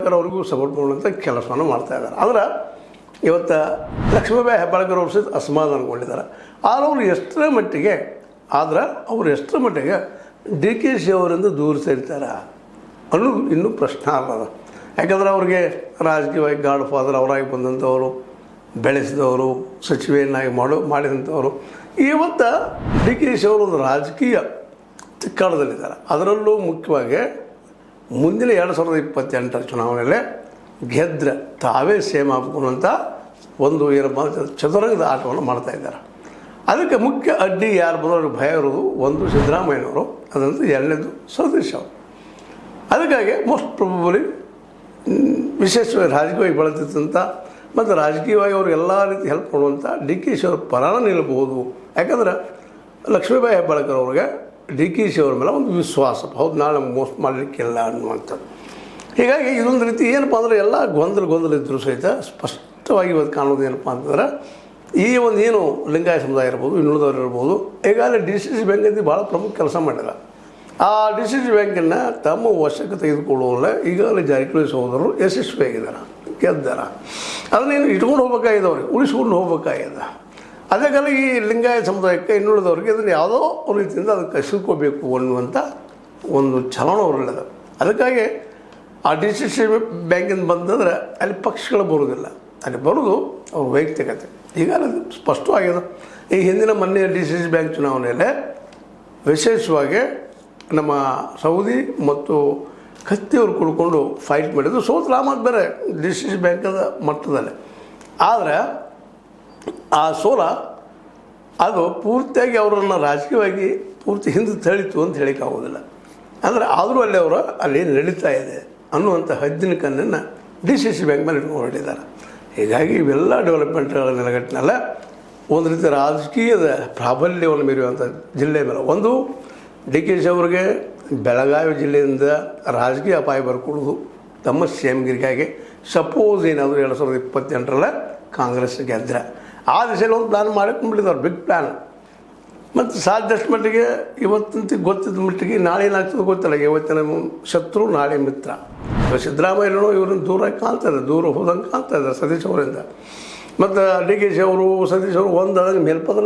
ಹೆಬ್ಬಾಳ್ಕರ್ ಅವ್ರಿಗೂ ಸಪೋರ್ಟ್ ಮಾಡುವಂಥ ಕೆಲಸವನ್ನು ಮಾಡ್ತಾ ಇದ್ದಾರೆ. ಆದ್ರೆ ಇವತ್ತು ಲಕ್ಷ್ಮೀಬಾಯಿ ಹೆಬ್ಬಾಳ್ಕರ್ ಅವರು ಸಹಿತ ಅಸಮಾಧಾನಗೊಂಡಿದ್ದಾರೆ. ಆದ್ರೆ ಅವರು ಎಷ್ಟರ ಮಟ್ಟಿಗೆ ಡಿ ಕೆ ಶಿ ಅವರಿಂದ ದೂರ ಸೇರ್ತಾರೆ ಅನ್ನೋದು ಇನ್ನೂ ಪ್ರಶ್ನೆ ಅಲ್ಲದ. ಯಾಕಂದ್ರೆ ಅವ್ರಿಗೆ ರಾಜಕೀಯವಾಗಿ ಗಾಡ್ ಫಾದರ್ ಅವರಾಗಿ ಬಂದಂಥವರು, ಬೆಳೆಸಿದವರು, ಸಚಿವೆಯನ್ನಾಗಿ ಮಾಡಿದಂಥವರು. ಇವತ್ತು ಡಿ ಕೆ ಶಿ ಅವರು ಒಂದು ರಾಜಕೀಯ ಚಿಕ್ಕಾಡದಲ್ಲಿದ್ದಾರೆ. ಅದರಲ್ಲೂ ಮುಖ್ಯವಾಗಿ ಮುಂದಿನ 2028 ಚುನಾವಣೆಯಲ್ಲೇ ಗೆದ್ದರೆ ತಾವೇ ಸೇಮ್ ಹಾಕೊಳ್ಳುವಂಥ ಒಂದು ಏನಪ್ಪ ಚದುರಂಗದ ಆಟವನ್ನು ಮಾಡ್ತಾ ಇದ್ದಾರೆ. ಅದಕ್ಕೆ ಮುಖ್ಯ ಅಡ್ಡಿ ಯಾರು ಬಂದವ್ರಿಗೆ ಭಯ ಇರೋದು, ಒಂದು ಸಿದ್ದರಾಮಯ್ಯನವರು, ಅದಂತೂ ಎರಡನೇದು ಸತೀಶ್ ಅವರು. ಅದಕ್ಕಾಗಿ ಮೋಸ್ಟ್ ಪ್ರೊಬಬಲಿ ವಿಶೇಷವಾಗಿ ರಾಜಕೀಯವಾಗಿ ಬೆಳೆದಿದ್ದಂಥ ಮತ್ತು ರಾಜಕೀಯವಾಗಿ ಅವ್ರಿಗೆ ಎಲ್ಲ ರೀತಿ ಹೆಲ್ಪ್ ಮಾಡುವಂಥ ಡಿ ಕೆ ಶಿ ಅವ್ರ ಪರಾಣ ನಿಲ್ಲಬಹುದು. ಯಾಕಂದ್ರೆ ಲಕ್ಷ್ಮೀಬಾಯಿ ಹೆಬ್ಬಾಳ್ಕರ್ ಅವ್ರಿಗೆ ಡಿ ಕೆ ಶಿ ಅವ್ರ ಮೇಲೆ ಒಂದು ವಿಶ್ವಾಸ, ಹೌದು ನಾಳೆ ನಮ್ಗೆ ಮೋಸ ಮಾಡಲಿಕ್ಕಿಲ್ಲ ಅನ್ನುವಂಥದ್ದು. ಹೀಗಾಗಿ ಇದೊಂದು ರೀತಿ ಏನಪ್ಪ ಅಂದರೆ ಎಲ್ಲ ಗೊಂದಲ ಇದ್ದರೂ ಸಹಿತ ಸ್ಪಷ್ಟವಾಗಿ ಇವತ್ತು ಕಾಣೋದು ಏನಪ್ಪ ಅಂತಂದ್ರೆ ಈ ಒಂದು ಏನು ಲಿಂಗಾಯತ ಸಮುದಾಯ ಇರ್ಬೋದು, ಇನ್ನುಳಿದವ್ರು ಇರ್ಬೋದು, ಈಗಾಗಲೇ ಡಿ ಸಿ ಸಿ ಬ್ಯಾಂಕ್ ಅಂತ ಭಾಳ ಪ್ರಮುಖ ಕೆಲಸ ಮಾಡಿಲ್ಲ. ಆ ಡಿ ಸಿ ಸಿ ಬ್ಯಾಂಕನ್ನು ತಮ್ಮ ವಶಕ್ಕೆ ತೆಗೆದುಕೊಳ್ಳುವಲ್ಲ ಈಗಾಗಲೇ ಜಾರಕಿಹೊಳಿ ಸಹೋದರರು ಯಶಸ್ವಿಯಾಗಿದ್ದಾರೆ, ಗೆದ್ದಾರ. ಅದನ್ನೇನು ಇಟ್ಕೊಂಡು ಹೋಗ್ಬೇಕಾಗಿದ್ದವ್ರಿಗೆ ಉಳಿಸ್ಕೊಂಡು ಹೋಗ್ಬೇಕಾಗಿದೆ. ಅದೇ ಕಾಲ ಈ ಲಿಂಗಾಯತ ಸಮುದಾಯಕ್ಕೆ ಇನ್ನುಳಿದವ್ರಿಗೆ ಅದನ್ನು ಯಾವುದೋ ರೀತಿಯಿಂದ ಅದಕ್ಕೆ ಕಸಿದುಕೋಬೇಕು ಅನ್ನುವಂಥ ಒಂದು ಚಲನ ಅವರಲ್ಲಿದೆ. ಅದಕ್ಕಾಗಿ ಆ ಡಿ ಸಿ ಸಿ ಬ್ಯಾಂಕಿಂದ ಬಂದಂದ್ರೆ ಅಲ್ಲಿ ಪಕ್ಷಗಳು ಬರೋದಿಲ್ಲ, ಅಲ್ಲಿ ಬರೋದು ಅವ್ರ ವೈಯಕ್ತಿಕತೆ. ಈಗ ಅದು ಸ್ಪಷ್ಟವಾಗಿದೆ. ಈ ಹಿಂದಿನ ಮೊನ್ನೆ ಡಿ ಸಿ ಸಿ ಬ್ಯಾಂಕ್ ಚುನಾವಣೆಯಲ್ಲೇ ವಿಶೇಷವಾಗಿ ನಮ್ಮ ಸೌದಿ ಮತ್ತು ಕತ್ತಿಯವರು ಕುಡ್ಕೊಂಡು ಫೈಟ್ ಮಾಡಿದ್ದು ಸೋತ್ರ ಮತ್ತು ಬೇರೆ ಡಿ ಸಿ ಸಿ ಬ್ಯಾಂಕದ ಮಟ್ಟದಲ್ಲಿ. ಆದರೆ ಆ ಸೋಲ ಅದು ಪೂರ್ತಿಯಾಗಿ ಅವರನ್ನು ರಾಜಕೀಯವಾಗಿ ಪೂರ್ತಿ ಹಿಂದೆ ತಳಿತು ಅಂತ ಹೇಳಿಕ್ಕಾಗೋದಿಲ್ಲ. ಅಂದರೆ ಆದರೂ ಅಲ್ಲಿ ನಡೀತಾ ಇದೆ ಅನ್ನುವಂಥ ಹದ್ದಿನ ಕಣ್ಣನ್ನು ಡಿ ಸಿ ಸಿ ಬ್ಯಾಂಕ್ ಮೇಲೆ ಇಟ್ಕೊಂಡು ಹೊರಟಿದ್ದಾರೆ. ಹೀಗಾಗಿ ಇವೆಲ್ಲ ಡೆವಲಪ್ಮೆಂಟ್ಗಳ ನೆಲೆಗಟ್ಟಿನಲ್ಲ ಒಂದು ರೀತಿ ರಾಜಕೀಯದ ಪ್ರಾಬಲ್ಯವನ್ನು ಮೀರುವಂಥ ಜಿಲ್ಲೆ ಮೇಲೆ ಒಂದು ಡಿ ಕೆ ಶಿ ಅವರಿಗೆ ಬೆಳಗಾವಿ ಜಿಲ್ಲೆಯಿಂದ ರಾಜಕೀಯ ಅಪಾಯ ಬರ್ಕೊಡೋದು ತಮ್ಮ ಕ್ಷೇಮಗಿರಿಗಾಗಿ. ಸಪೋಸ್ ಏನಾದರೂ 2028 ಕಾಂಗ್ರೆಸ್ ಗೆದ್ದರೆ ಆ ದಿಶೆಯಲ್ಲಿ ಒಂದು ಪ್ಲ್ಯಾನ್ ಮಾಡಿಕೊಂಡ್ಬಿಟ್ಟಿದ್ದಾರೆ, ಬಿಗ್ ಪ್ಲ್ಯಾನ್. ಮತ್ತು ಸಾಧ್ಯಷ್ಟು ಮಟ್ಟಿಗೆ ಇವತ್ತಂತ ಗೊತ್ತಿದ್ದ ಮಟ್ಟಿಗೆ ನಾಳೆ ಏನಾಗ್ತದೆ ಗೊತ್ತಿಲ್ಲ. ಇವತ್ತಿನ ಶತ್ರು ನಾಳೆ ಮಿತ್ರ. ಸಿದ್ದರಾಮಯ್ಯನೂ ಇವ್ರನ್ನ ದೂರ ಹೋದಂಗೆ ಕಾಣ್ತಾ ಇದ್ದಾರೆ ಸತೀಶ್ ಅವರಿಂದ. ಮತ್ತು ಡಿ ಕೆ ಶಿ ಅವರು ಸತೀಶ್ ಅವರು ಒಂದೊಳಗೆ ಮೇಲ್ಪದ